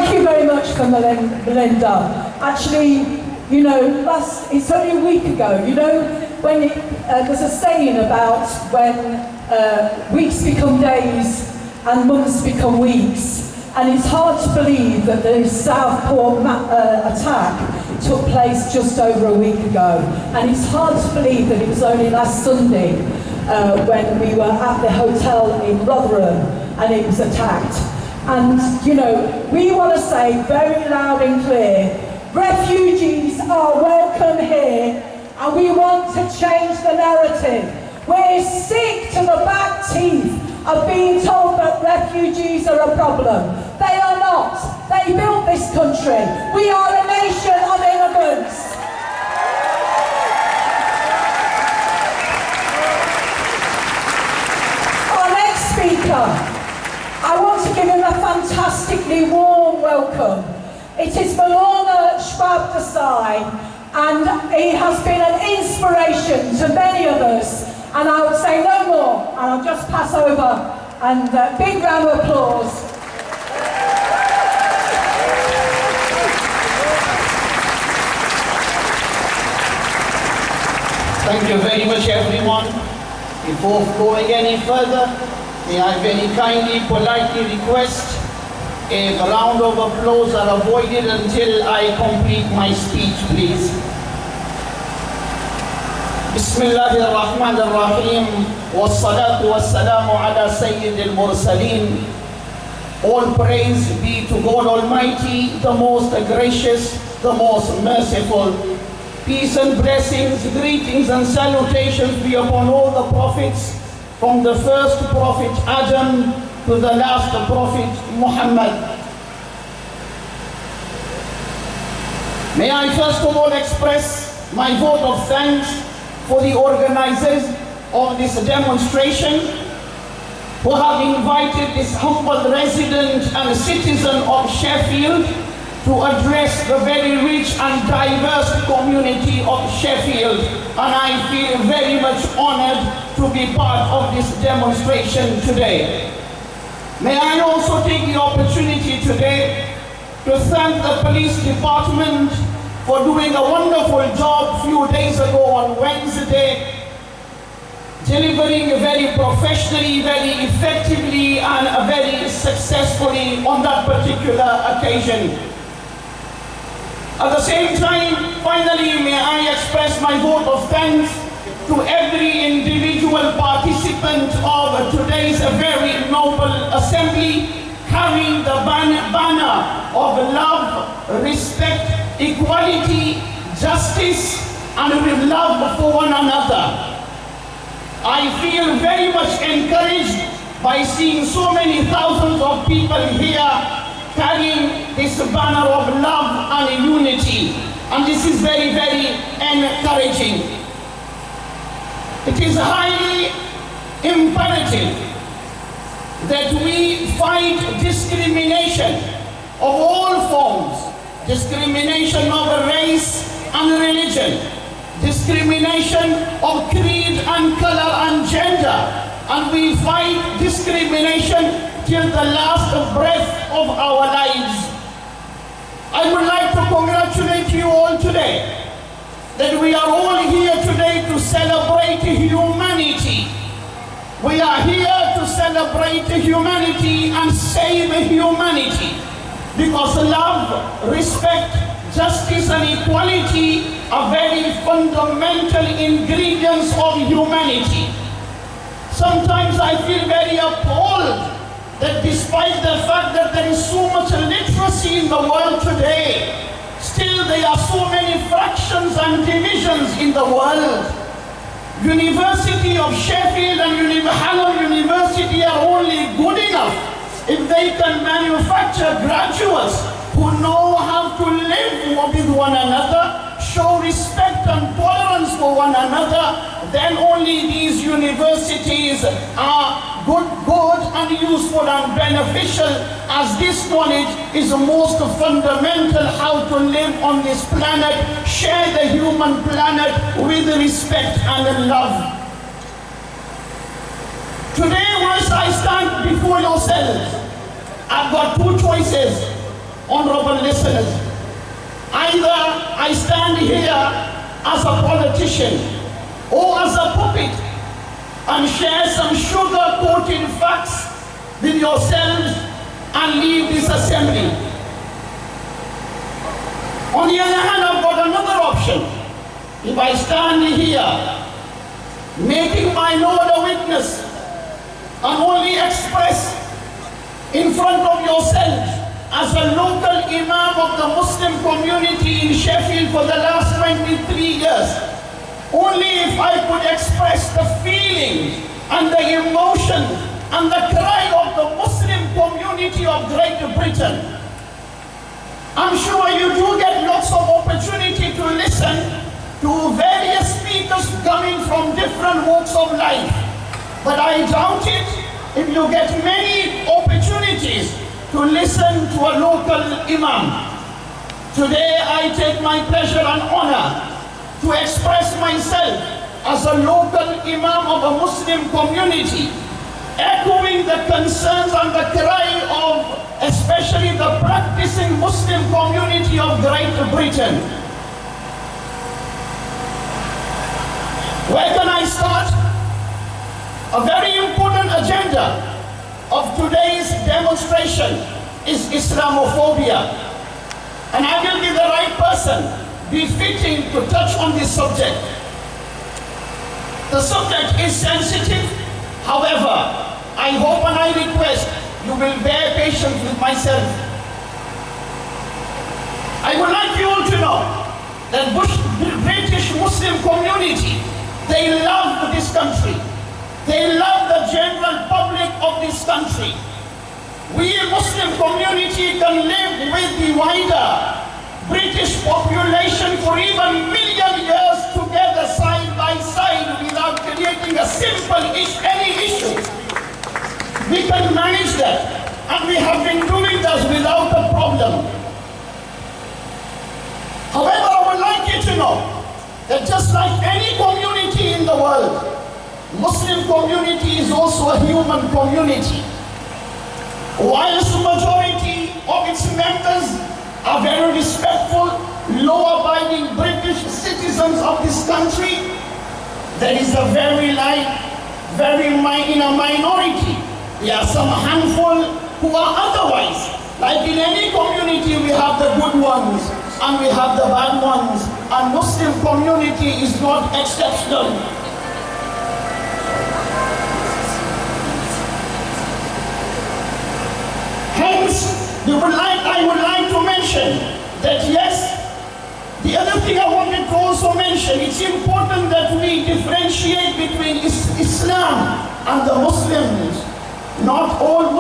Thank you very much for Melinda. Actually, you know, it's only a week ago, you know, when there's a saying about when weeks become days and months become weeks. And it's hard to believe that the Southport attack took place just over a week ago. And it's hard to believe that it was only last Sunday when we were at the hotel in Rotherham and it was attacked. And, you know, we want to say very loud and clear, refugees are welcome here, and we want to change the narrative. We're sick to the back teeth of being told that refugees are a problem. They are not. They built this country. We are a nation of immigrants. Our next speaker, I want to give him a fantastically warm welcome. It is Maulana Shoaib Desai, and he has been an inspiration to many of us. And I would say no more, and I'll just pass over, and big round of applause. Thank you very much, everyone. Before going any further, may I very kindly, politely request a round of applause are avoided until I complete my speech, please. Bismillahir Rahmanir Rahim, wassalatu wassalamu ala sayyidil mursaleen. All praise be to God Almighty, the most gracious, the most merciful. Peace and blessings, greetings and salutations be upon all the prophets, from the first prophet Adam to the last prophet Muhammad. May I first of all express my vote of thanks for the organizers of this demonstration, who have invited this humble resident and citizen of Sheffield to address the very rich and diverse community of Sheffield. And I feel very much honored to be part of this demonstration today. May I also take the opportunity today to thank the police department for doing a wonderful job a few days ago on Wednesday, delivering very professionally, very effectively, and very successfully on that particular occasion. At the same time, finally, may I express my vote of thanks to every individual participant of today's very noble assembly, carrying the banner of love, respect, equality, justice, and with love for one another. I feel very much encouraged by seeing so many thousands of people here carrying this banner of love and unity. And this is very, very encouraging. It is highly imperative that we fight discrimination of all forms, discrimination of race and religion, discrimination of creed and color and gender, and we fight discrimination till the last breath of our lives. I would like to congratulate you all today that we are all here today to celebrate humanity. We are here to celebrate humanity and save humanity, because love, respect, justice and equality are very fundamental ingredients of humanity. Sometimes I feel very appalled that despite the fact that there is so much literacy in the world today, still there are so many fractions and divisions in the world. University of Sheffield and Hallam University are only good enough if they can manufacture graduates who know how to live with one another, show respect and tolerance for one another, then only these universities are good and useful and beneficial, as this knowledge is the most fundamental how to live on this planet, share the human planet with respect and love. Today, once I stand before yourselves, I've got two choices. honorable listeners, either I stand here as a politician or as a puppet and share some sugar-coated facts with yourselves and leave this assembly. On the other hand, I've got another option. If I stand here making my Lord a witness and only express in front of yourselves as a local imam of the Muslim community in Sheffield for the last 23 years, only if I could express the feelings and the emotion and the cry of the Muslim community of Great Britain. I'm sure you do get lots of opportunity to listen to various speakers coming from different walks of life. But I doubt it if you get many opportunities to listen to a local imam. Today I take my pleasure and honor to express myself as a local imam of a Muslim community, echoing the concerns and the cry of especially the practicing Muslim community of Great Britain. Where can I start? A very important agenda of today's demonstration is Islamophobia. And I will be the right person befitting to touch on this subject. The subject is sensitive. However, I hope and I request you will bear patience with myself. I would like you all to know that the British Muslim community, they love this country. They love the general public of this country. We Muslim community can live with the wider British population for even million years together side by side without creating a simple any issue. We can manage that, and we have been doing that without a problem. However, I would like you to know that just like any community in the world, Muslim community is also a human community. Whilst the majority of its members are very respectful, law-abiding British citizens of this country, there is a very minority. There are some handful who are otherwise. Like in any community, we have the good ones and we have the bad ones, and Muslim community is not exceptional. Hence, I would like to mention that yes, the other thing I wanted to also mention, it's important that we differentiate between Islam and the Muslims. Not all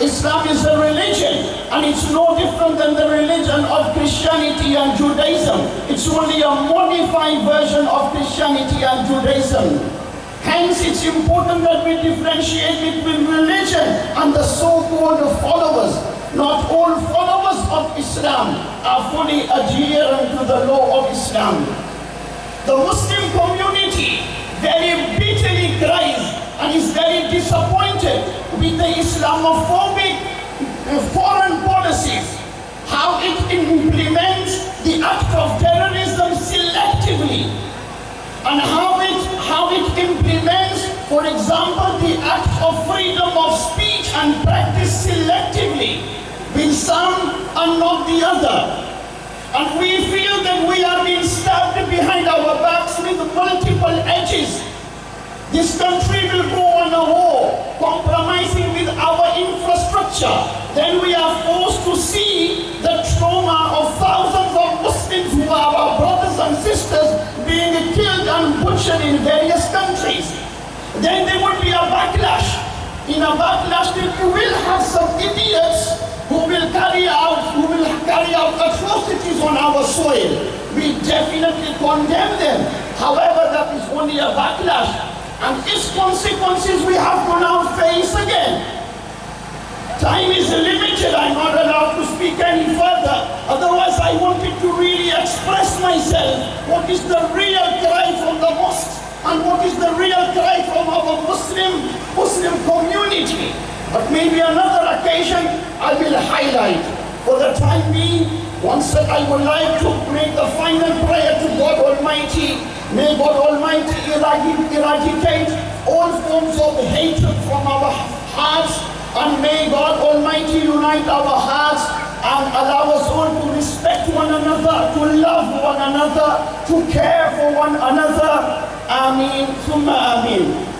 Islam is a religion, and it's no different than the religion of Christianity and Judaism. It's only a modified version of Christianity and Judaism. Hence, it's important that we differentiate between religion and the so-called followers. Not all followers of Islam are fully adherent to the law of Islam. The Muslim community very bitterly cries and is very disappointed with the Islamophobic foreign policies, how it implements the act of terrorism selectively, and how it implements, for example, the act of freedom of speech and practice selectively, with some and not the other. And we feel that we are being stabbed behind our backs with multiple edges. This country will go on a war, compromising with our infrastructure. Then we are forced to see the trauma of thousands of Muslims who are our brothers and sisters being killed and butchered in various countries. Then there will be a backlash. In a backlash, you will have some idiots who will carry out atrocities on our soil. We definitely condemn them. However, that is only a backlash. And its consequences we have to now face again. Time is limited, I'm not allowed to speak any further. Otherwise, I wanted to really express myself. What is the real cry from the mosques? And what is the real cry from our Muslim community? But maybe another occasion, I will highlight. For the time being, once again, I would like to make the final prayer to God Almighty. May God Almighty eradicate all forms of hatred from our hearts, and may God Almighty unite our hearts and allow us all to respect one another, to love one another, to care for one another. Ameen, thumma ameen.